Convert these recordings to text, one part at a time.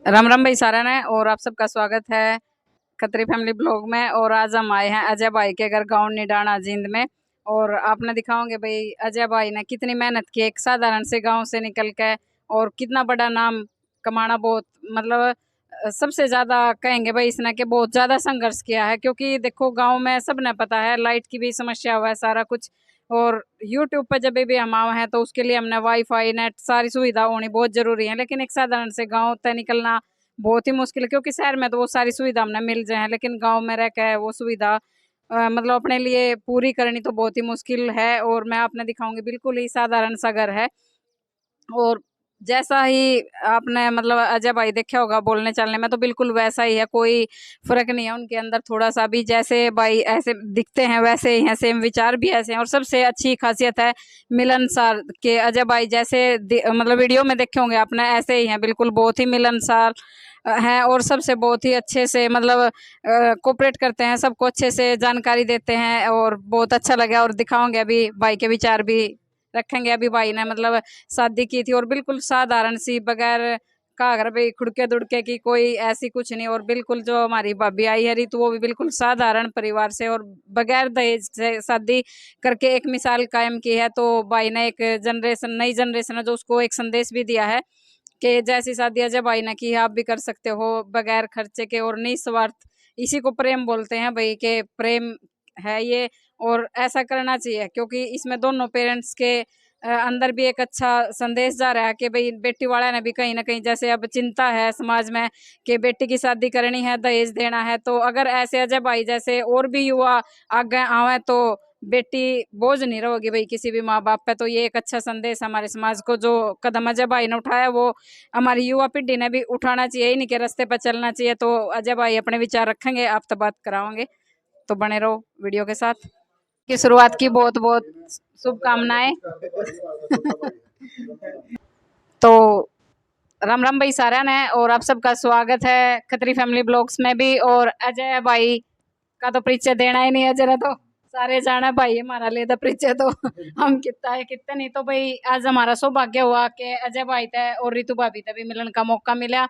राम राम भाई सारा ने और आप सबका स्वागत है खत्री फैमिली ब्लॉग में। और आज हम आए हैं अजय भाई के घर गांव निडाना जींद में। और आपने दिखाओगे भाई अजय भाई ने कितनी मेहनत की एक साधारण से गांव से निकल के और कितना बड़ा नाम कमाना। बहुत मतलब सबसे ज्यादा कहेंगे भाई इसने कि बहुत ज्यादा संघर्ष किया है, क्योंकि देखो गांव में सबने पता है लाइट की भी समस्या हुआ है सारा कुछ। और यूट्यूब पर जब भी हम आए हैं तो उसके लिए हमने वाईफाई नेट सारी सुविधा होनी बहुत जरूरी है, लेकिन एक साधारण से गांव तक निकलना बहुत ही मुश्किल है। क्योंकि शहर में तो वो सारी सुविधा हमने मिल जाए, लेकिन गांव में रह के वो सुविधा मतलब अपने लिए पूरी करनी तो बहुत ही मुश्किल है। और मैं आपने दिखाऊंगी बिल्कुल ही साधारण सा घर है। और जैसा ही आपने मतलब अजय भाई देखा होगा बोलने चलने में तो बिल्कुल वैसा ही है, कोई फर्क नहीं है उनके अंदर थोड़ा सा भी। जैसे भाई ऐसे दिखते हैं वैसे ही हैं, सेम विचार भी ऐसे हैं। और सबसे अच्छी खासियत है मिलनसार के अजय भाई जैसे मतलब वीडियो में देखे होंगे आपने ऐसे ही हैं, बिल्कुल बहुत ही मिलनसार हैं। और सबसे बहुत ही अच्छे से मतलब कोऑपरेट करते हैं, सबको अच्छे से जानकारी देते हैं। और बहुत अच्छा लगा और दिखाओगे अभी भाई के विचार भी रखेंगे। अभी भाई ने मतलब शादी की थी और बिल्कुल साधारण सी बगैर का घर भाई खुड़के दुड़के की कोई ऐसी कुछ नहीं। और बिल्कुल जो हमारी भाभी आई है रितु वो भी बिल्कुल साधारण परिवार से और बगैर दहेज से शादी करके एक मिसाल कायम की है। तो भाई ने एक जनरेशन नई जनरेशन है जो उसको एक संदेश भी दिया है कि जैसी शादी अजय भाई ने की है आप भी कर सकते हो बगैर खर्चे के और निस्वार्थ। इसी को प्रेम बोलते हैं भाई के प्रेम है ये। और ऐसा करना चाहिए क्योंकि इसमें दोनों पेरेंट्स के अंदर भी एक अच्छा संदेश जा रहा है कि भाई बेटी वाला ने भी कहीं ना कहीं जैसे अब चिंता है समाज में कि बेटी की शादी करनी है दहेज देना है, तो अगर ऐसे अजय भाई जैसे और भी युवा आगे आवे तो बेटी बोझ नहीं रहोगी भाई किसी भी माँ बाप पे। तो ये एक अच्छा संदेश हमारे समाज को जो कदम अजय भाई ने उठाया वो हमारी युवा पीढ़ी ने भी उठाना चाहिए, इन्हीं के रास्ते पर चलना चाहिए। तो अजय भाई अपने विचार रखेंगे, आप तो बात कराओगे, तो बने रहो वीडियो के साथ। की शुरुआत की बहुत बहुत शुभकामनाएं। तो राम राम भाई सारा ने और आप सबका स्वागत है खत्री फैमिली ब्लॉग्स में भी। और अजय भाई का तो परिचय देना ही नहीं है, जरा तो सारे जाना भाई हमारा ले तो परिचय तो हम कितना है कितना नहीं। तो भाई आज हमारा सौभाग्य हुआ कि अजय भाई थे और रितु भाभी थे भी मिलन का मौका मिला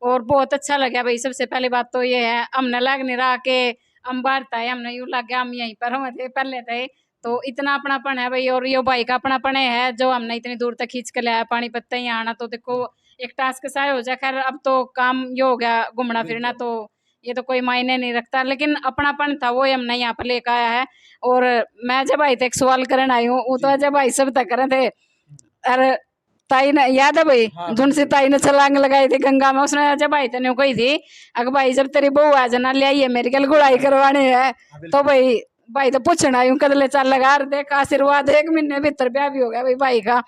और बहुत अच्छा लगा भाई। सबसे पहली बात तो ये है हमने लग नहीं रहा कि हम बाहर था, हमने यूं लग गया हम यहीं पर हम थे पहले थे। तो इतना अपनापन है भाई और ये भाई का अपनापन है जो हमने इतनी दूर तक खींच कर लाया। पानी पत्ता ही आना तो देखो एक टास्क सा हो जाए, खैर अब तो काम ये हो गया घूमना फिरना तो ये तो कोई मायने नहीं रखता, लेकिन अपनापन था वो हमने यहाँ पर लेकर आया है। और मैं जब आई थे एक सवाल करने आई हूँ वो तो जब भाई सब तक करे थे। अरे ताई ने याद है भाई झुंसी ताई ने छलांग लगाई थी गंगा में, उसने जब भाई तेने कही थी अगर भाई जब तेरी बहू आ जाना ले आइए मेरे कल गुड़ाई करवानी है। तो भाई तो पूछना यूं कदले चल लगा देख आशीर्वाद 1 महीने भीतर ब्याह भी हो गया भाई का।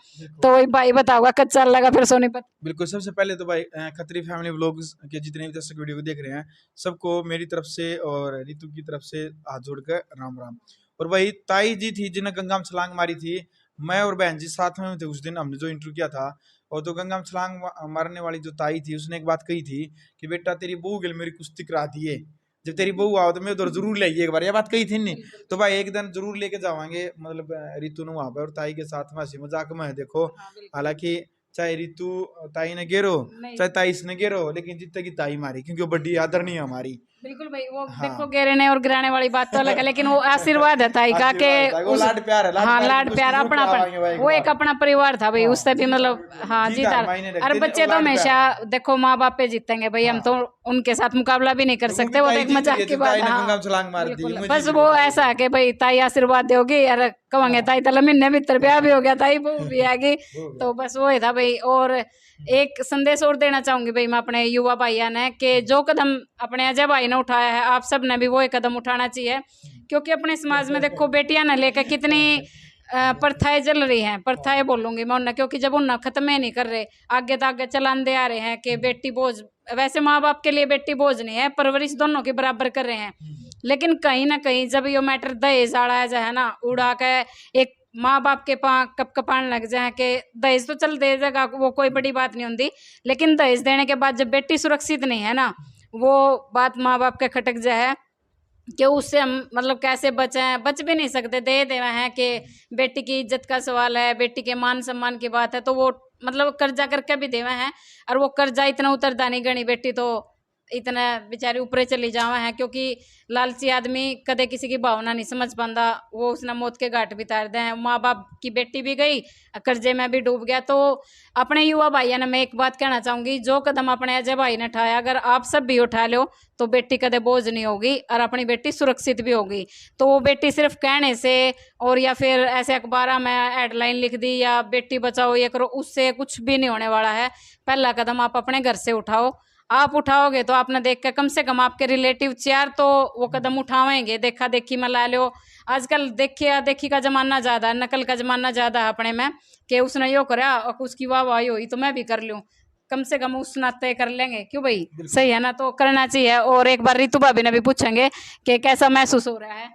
तो वही भाई बताओगा कद चल लगा फिर सोनीपत। बिल्कुल, सबसे पहले तो भाई खत्री फैमिली व्लॉग्स के जितने भी दर्शक वीडियो को देख रहे हैं सबको मेरी तरफ से और रितु की तरफ से हाथ जोड़कर राम राम। और वही ताई जी थी जिन्हें गंगा में छलांग मारी थी, मैं और बहन जी साथ में थे उस दिन, हमने जो इंटरव्यू किया था। और तो गंगा में छलांग मारने वाली जो ताई थी उसने एक बात कही थी कि बेटा तेरी बहू गिल मेरी कुश्ती करा दिए, जब तेरी बहू आओ तो मैं उधर जरूर ले एक बार, ये बात कही थी नहीं। तो भाई एक दिन जरूर लेके जावांगे मतलब रितु ने वहां पर और ताई के साथ में हंसी मजाक में है देखो। हालांकि चाहे रितु ताई ने गिरो चाहे ताई ने गिरो लेकिन जितने की ताई मारी क्योंकि वो बड़ी आदर नहीं है हमारी। बिल्कुल भाई वो हाँ। देखो गिरने और गिराने वाली बात तो अलग है, लेकिन वो आशीर्वाद है ताई का के लाड प्यार है, हाँ लाड प्यार अपना वो एक अपना परिवार था भाई उससे भी मतलब हाँ जीता। अरे बच्चे तो हमेशा देखो माँ बाप पे जीतेंगे भाई, हम तो उनके साथ मुकाबला भी नहीं कर सकते, वो तो एक मजाक की बात है। बस वो ऐसा है कि भाई ताई आशीर्वाद दोगी यार कहेंगे ताई तला महीने भीतर ब्याह भी हो गया ताई बहू भी आएगी। तो बस वो ही था भाई। और एक संदेश और देना चाहूंगी भाई मैं अपने युवा भाइयों ने कि जो कदम अपने अजय भाई ने उठाया है आप सब ने भी वो एक कदम उठाना चाहिए। क्योंकि अपने समाज में देखो बेटियां न लेकर कितनी प्रथाएं चल रही हैं, प्रथाएं बोलूंगी मैं उन्हें क्योंकि जब उन्हें खत्म ही नहीं कर रहे आगे तो आगे चलाते आ रहे हैं कि बेटी बोझ। वैसे माँ बाप के लिए बेटी बोझ नहीं है, परवरिश दोनों के बराबर कर रहे हैं। लेकिन कहीं ना कहीं जब ये मैटर दहेज आड़ा है ना उड़ा के एक माँ बाप के कप कपान लग जाए कि दहेज तो चल दे देगा वो कोई बड़ी बात नहीं होती, लेकिन दहेज देने के बाद जब बेटी सुरक्षित नहीं है ना वो बात माँ बाप के खटक जाए कि उससे हम मतलब कैसे बचें, बच भी नहीं सकते। दे हैं कि बेटी की इज्जत का सवाल है, बेटी के मान सम्मान की बात है, तो वो मतलब कर्जा करके भी देवे हैं, और वो कर्जा इतना उतरदा नहीं, गणी बेटी तो इतना बेचारी ऊपरे चली जावा है, क्योंकि लालची आदमी कदे किसी की भावना नहीं समझ पाता, वो उसने मौत के घाट भी तार दे हैं। माँ बाप की बेटी भी गई, कर्जे में भी डूब गया। तो अपने युवा भाइयों ने मैं एक बात कहना चाहूंगी, जो कदम अपने अजय भाई ने उठाया, अगर आप सब भी उठा लो तो बेटी कदे बोझ नहीं होगी, और अपनी बेटी सुरक्षित भी होगी। तो वो बेटी सिर्फ कहने से और या फिर ऐसे अखबार में हेडलाइन लिख दी या बेटी बचाओ ये करो, उससे कुछ भी नहीं होने वाला है। पहला कदम आप अपने घर से उठाओ, आप उठाओगे तो आपने देख के कम से कम आपके रिलेटिव चार तो वो कदम उठावेंगे। देखा देखी में ला लो, आजकल देखिया देखी का जमाना ज्यादा है, नकल का जमाना ज्यादा है अपने में, कि उसने यो करा और उसकी वाह वाही हुई तो मैं भी कर लूं, कम से कम उस नाते कर लेंगे, क्यों भाई, सही है ना, तो करना चाहिए। और एक बार रितु भाभी ने भी पूछेंगे कि कैसा महसूस हो रहा है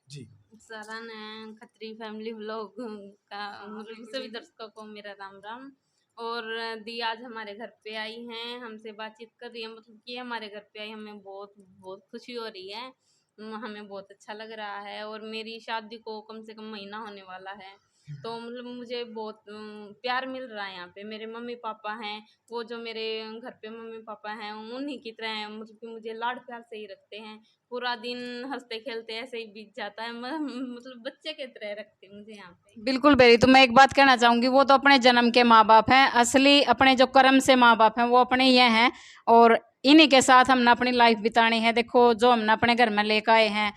जी। सारण खत्री फैमिली व्लॉग का मतलब सभी दर्शकों को मेरा राम राम। और दी आज हमारे घर पे आई हैं, हमसे बातचीत कर रही है, मतलब कि हमारे घर पे आई, हमें बहुत बहुत खुशी हो रही है, हमें बहुत अच्छा लग रहा है। और मेरी शादी को कम से कम महीना होने वाला है, तो मतलब मुझे बहुत प्यार मिल रहा है यहाँ पे। मेरे मम्मी पापा हैं, वो जो मेरे घर पे मम्मी पापा हैं उन्हीं की तरह हैं, मतलब कि मुझे लाड प्यार से ही रखते हैं। पूरा दिन हंसते खेलते ऐसे ही बीत जाता है, मतलब बच्चे की तरह रखते हैं मुझे यहाँ पे। बिल्कुल बेरी, तो मैं एक बात कहना चाहूंगी, वो तो अपने जन्म के माँ बाप हैं, असली अपने जो कर्म से माँ बाप हैं वो अपने ये हैं, और इन्हीं के साथ हमने अपनी लाइफ बितानी है। देखो जो हमने अपने घर में लेकर आए हैं,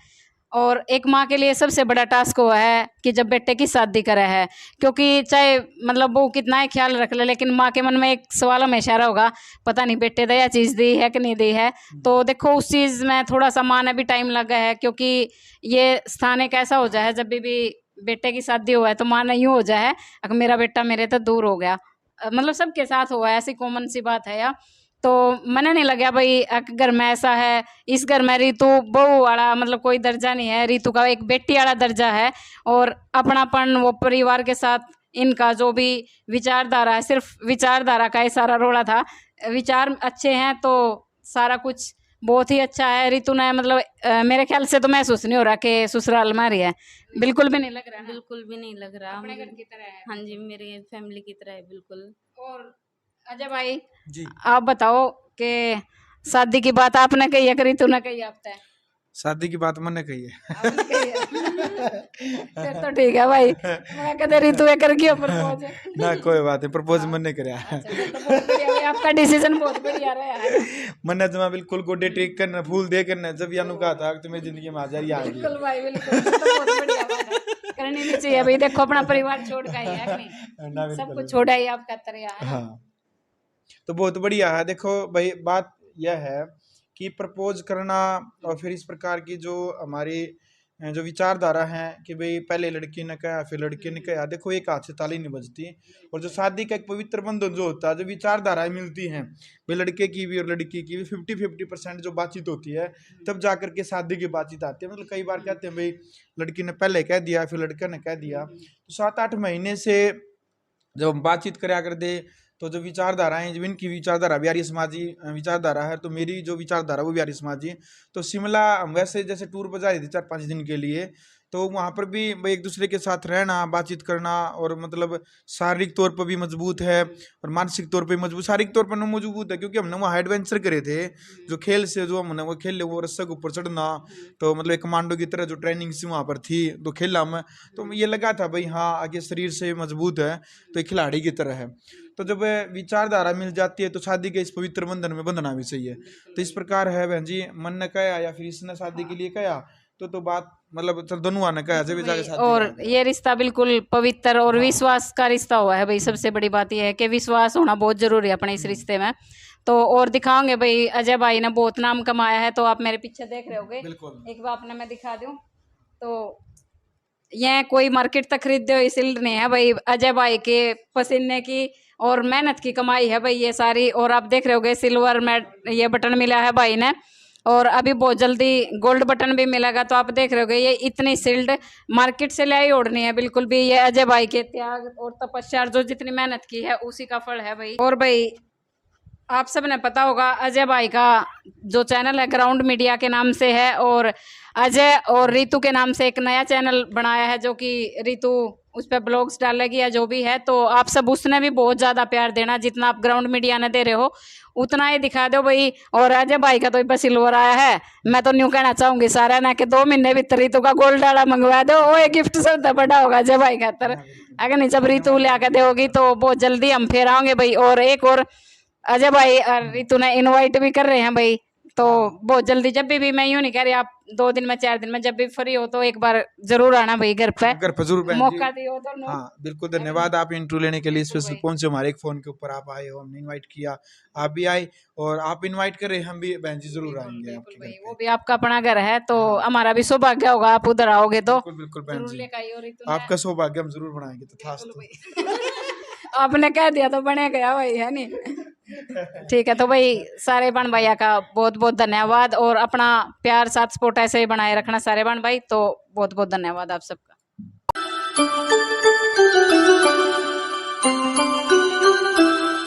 और एक माँ के लिए सबसे बड़ा टास्क हुआ है कि जब बेटे की शादी करे है, क्योंकि चाहे मतलब वो कितना ही ख्याल रख ले, लेकिन माँ के मन में एक सवाल हमेशा होगा, पता नहीं बेटे ने यह चीज़ दी है कि नहीं दी है। तो देखो उस चीज़ में थोड़ा सा माँ ने भी टाइम लगा है, क्योंकि ये स्थान एक ऐसा हो जाए जब भी बेटे की शादी हुआ है तो माँ ने यूँ हो जाए अगर मेरा बेटा मेरे तो दूर हो गया, मतलब सबके साथ हुआ है, ऐसी कॉमन सी बात है यार। तो मने नहीं लगा भाई घर में ऐसा है, इस घर में रीतु बहू वाला मतलब कोई दर्जा नहीं है, रीतु का एक बेटी वाला दर्जा है। और अपनापन वो परिवार के साथ इनका जो भी विचारधारा है, सिर्फ विचारधारा का ही सारा रोड़ा था, विचार अच्छे हैं तो सारा कुछ बहुत ही अच्छा है। रीतु ने मतलब मेरे ख्याल से तो महसूस नहीं हो रहा कि ससुराल में रही है, बिल्कुल भी नहीं लग रहा है ना? बिल्कुल भी नहीं लग रहा, अपने घर की तरह है। हाँ जी, मेरे फैमिली की तरह है बिल्कुल। और अजय भाई जी। आप बताओ कि शादी की बात आपने कही है कि रीतु ने कही आपसे? शादी की बात मैंने कही है। आपने कही है। फिर तो ठीक है भाई, मैं कहते रीतु कर क्यों प्रपोज? ना कोई बात नहीं, प्रपोज मैंने कराया। अच्छा, फिर तो बहुत बढ़िया भाई, आपका डिसीजन बहुत बढ़िया रहा है। मैंने जमा बिल्कुल गोडे टेक करना, फूल दे करना, जब यानू कहा था कि तुम्हें जिंदगी में आ जाए आ गई। बिल्कुल भाई बिल्कुल, फिर तो बहुत बढ़िया बात है, करनी नहीं चाहिए भाई। देखो अपना परिवार छोड़ का ही है कि नहीं, ना सब बिल्कुल। कुछ छोड़ा ही आपका तरह है। हाँ, तो बहुत बढ़िया है। देखो भाई बात यह है कि प्रपोज करना और फिर इस प्रकार की जो हमारी जो विचारधारा है कि भाई पहले लड़की ने कहा फिर लड़के ने कहा, देखो एक हाथ से ताली नहीं बजती। और जो शादी का एक पवित्र बंधन जो होता है, जो विचारधाराएं मिलती हैं भाई लड़के की भी और लड़की की भी 50-50% जो बातचीत होती है, तब जाकर के शादी की बातचीत आती है। मतलब कई बार कहते हैं भाई लड़की ने पहले कह दिया फिर लड़के ने कह दिया, तो 7-8 महीने से जब हम बातचीत करा कर दे तो जो विचारधाराएं, जब इनकी विचारधारा भी आर्य समाजी विचारधारा है, तो मेरी जो विचारधारा वो भी आर्य समाजी। तो शिमला हम वैसे जैसे टूर पर जा रहे थे 4-5 दिन के लिए, तो वहाँ पर भी एक दूसरे के साथ रहना, बातचीत करना, और मतलब शारीरिक तौर पर भी मजबूत है और मानसिक तौर पर भी मजबूत। शारीरिक तौर पर मजबूत है क्योंकि हमने वहाँ एडवेंचर करे थे, जो खेल से जो हमने वो खेल वो रस्से के ऊपर चढ़ना, तो मतलब एक कमांडो की तरह जो ट्रेनिंग से वहाँ पर थी तो खेला में, तो ये लगा था भाई हाँ आगे शरीर से मजबूत है, तो एक खिलाड़ी की तरह है। तो जब विचारधारा मिल जाती है तो शादी के इस पवित्र बंधन में बंधना भी चाहिए। तो इस प्रकार है बहन जी, मन ने कहा या फिर इसने शादी के लिए कहा, तो बात मतलब दोनों ने कहा जब जाके शादी और ये रिश्ता बिल्कुल पवित्र और हाँ। विश्वास का रिश्ता हुआ है भाई। सबसे बड़ी बात यह है कि विश्वास होना बहुत जरूरी है अपने इस रिश्ते में। तो और दिखाओगे भाई, अजय भाई ने बहुत नाम कमाया है, तो आप मेरे पीछे देख रहे होगे, बिल्कुल। एक बार आपने मैं दिखा दूं तो ये कोई मार्केट तक खरीदे हुए सिल्ड नहीं है भाई, अजय भाई के पसीने की और मेहनत की कमाई है भाई ये सारी। और आप देख रहे होगे सिल्वर में ये बटन मिला है भाई ने, और अभी बहुत जल्दी गोल्ड बटन भी मिलेगा। तो आप देख रहे होगे ये इतनी सिल्ड मार्केट से लाई ओढ़नी है बिल्कुल भी, ये अजय भाई के त्याग और तपस्या जो जितनी मेहनत की है उसी का फल है भाई। और भाई आप सब ने पता होगा अजय भाई का जो चैनल है ग्राउंड मीडिया के नाम से है, और अजय और रीतु के नाम से एक नया चैनल बनाया है जो कि रीतु उस पर ब्लॉग्स डालेगी या जो भी है, तो आप सब उसने भी बहुत ज़्यादा प्यार देना, जितना आप ग्राउंड मीडिया ने दे रहे हो उतना ही दिखा दो भाई। और अजय भाई का तो बस सिल्वर आया है, मैं तो न्यू कहना चाहूंगी सारा ना कि 2 महीने भीतर रितु का गोल्ड वाला मंगवा दो, वो एक गिफ्ट सबसे बड़ा होगा अजय भाई खातर। अगर नहीं जब रितु ले आकर दोगी तो बहुत जल्दी हम फिर आओगे भाई। और एक और अजय भाई और रितु ने इनवाइट भी कर रहे हैं भाई, तो बहुत जल्दी जब भी मैं यूं नहीं कह रही, आप 2 दिन में 4 दिन में जब भी फ्री हो तो एक बार जरूर आना भाई घर पे, जरूर बहन जी। मौका दियो तो। हाँ बिल्कुल, धन्यवाद आप इंटरव्यू लेने के लिए स्पेशल पहुंचे हमारे एक फोन के ऊपर, आप आए हो, हमने इनवाइट किया, आप भी आए, और आप इनवाइट करें हम भी बहन जी जरूर आएंगे आपके घर पे। वो भी आपका अपना घर है तो हमारा भी सौभाग्य होगा आप उधर आओगे तो। बिल्कुल बिल्कुल बहन जरूर जी, लेकर आई। और रितु आपका सौभाग्य हम जरूर बनाएंगे तथास्तु। आपने कह दिया तो बने गया भाई, है नहीं? ठीक है, तो भाई सारे बहन भैया का बहुत बहुत धन्यवाद, और अपना प्यार साथ सपोर्ट ऐसे ही बनाए रखना सारे बहन भाई, तो बहुत बहुत धन्यवाद आप सबका।